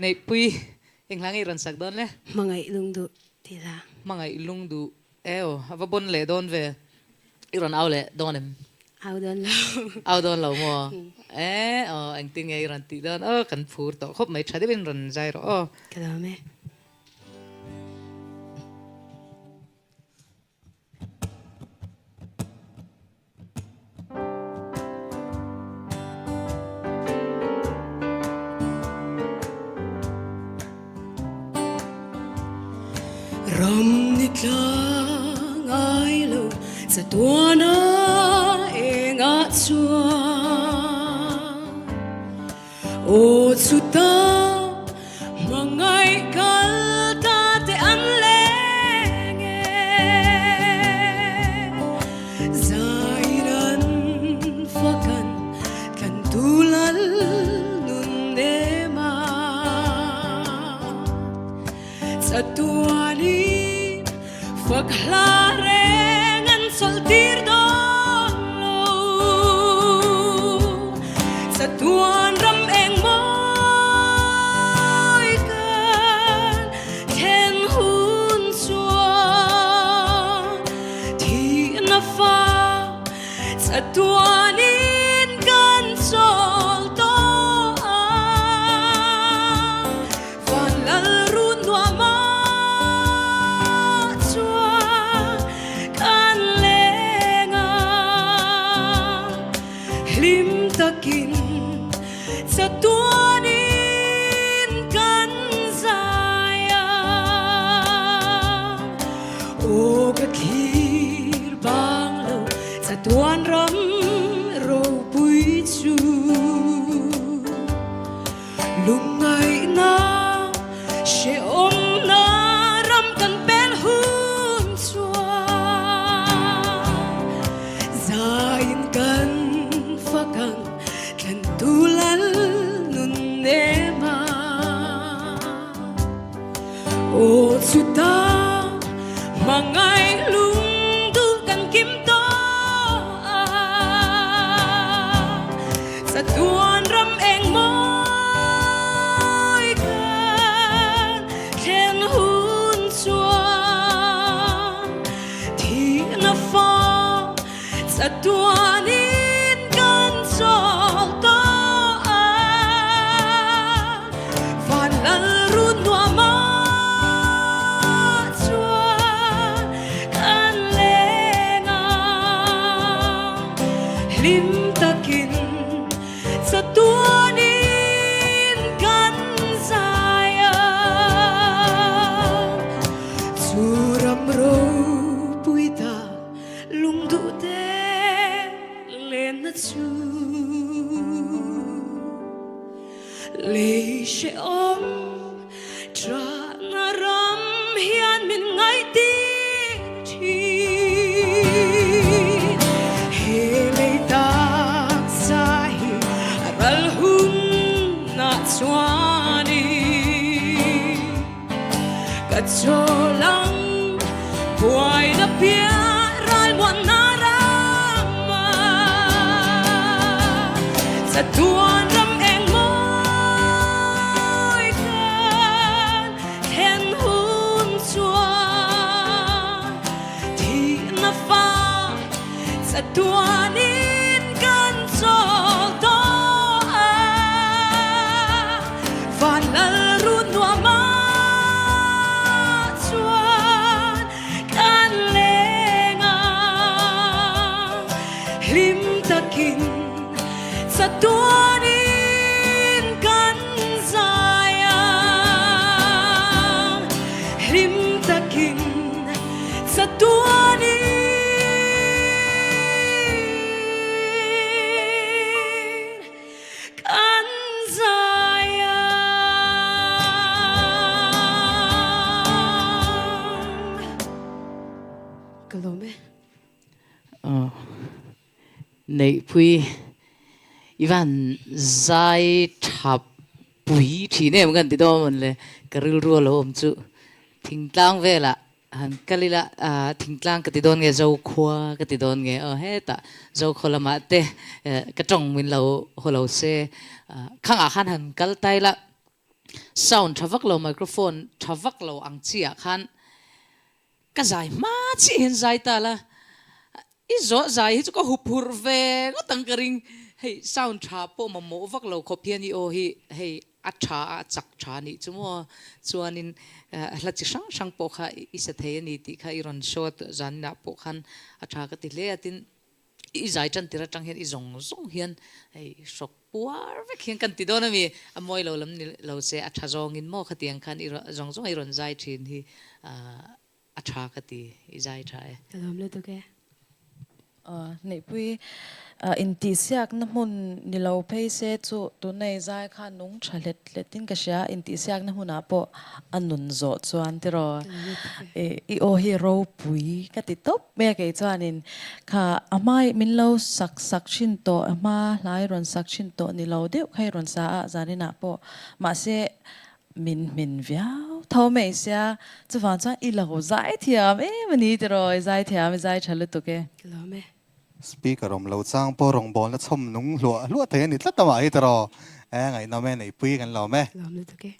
Nei pui englang iran sak don le mangai lungdu tila mangai lung du eo ava bon le don ve iran au le donem au don lo au don lo mo anh tin nghe iran ti don kan phur to khop mai thade ben ran jai ro kada me ram nit lang ai lo sa tuana enga chua o chuta mangai kal ta te an le nge zairan fakan kan tulal nun de ma sa tuani Paglarengan soltir don lo sa tuan ram eng moi kan ken hun suan thi na fa sa tuanin kan sol to van lal run wa ma takin sa tuanin kan saya o kakhir bang lo sa tuan ram ro pui chu lungai na she om na ram kan pel hun chua zain kan fakang kan tulal nun nema o chuta mangai lung du kan kim to sa tuan ram eng moi kan ken hun chua thi na fa sa tuani lim takin sa tuanin kan saya suram ro puita lungdu te len na chu le she om tra na ram hian min ngai ti thi Suani kacolang buai na piaral wanarama sa tuan ram eng moi kan ken hun chuan thi na fa sa tuanin kan sol to Vanal run wa ma chuan kan lenga lim takin sa tuanin kan saya lim takin sa tuanin kan saya Kalome. nei pui ivan zai thap pui thi ne man ti do man le karil ru lo om chu thingtlang vela han kalila thingtlang ka ti don nge zo khwa ka ti don nge he ta zo kholama te ka tong min lo holo se khang a khan han kal tai la sound thavak lo microphone thavak lo ang chia khan ka zai ma chi hen zai ta la i zo zai hi chu ko hupur ve ko tangkaring hey sound tha po ma mo vak lo kho pian i o hi hey a tha a chak tha ni chumo chuanin hla chi sang po kha i sa thei ni ti kha i ron shot zan na po khan a tha ka ti le atin i zai chan tira tang hian i zong hian hey shok puar ve khian kan ti do na mi a moi lo lam ni lo se a tha zong in mo kha tiang khan i zong i ron zai thin hi a tha ka ti i zai tha e kalom le to ke nei pui in ti siak na mun ni lo phei se chu tu nei zai kha nung thalet letin ka sha in ti siak na huna po anun zo chuan ti ro i o hi ro pui ka ti top me ke chuan in kha amai min lo sak chin to ama lai ron sak chin to ni lo deuh khai ron sa a zanina po ma se min viau thau me sia chu van cha i lo zai thiam mani ti ro zai thiam zai chalu to ke kalom e speaker om lo chang po rong bol na chom nung lua te ni tla tama hi tro ngai no me nei pui kan lo me kalom le to ke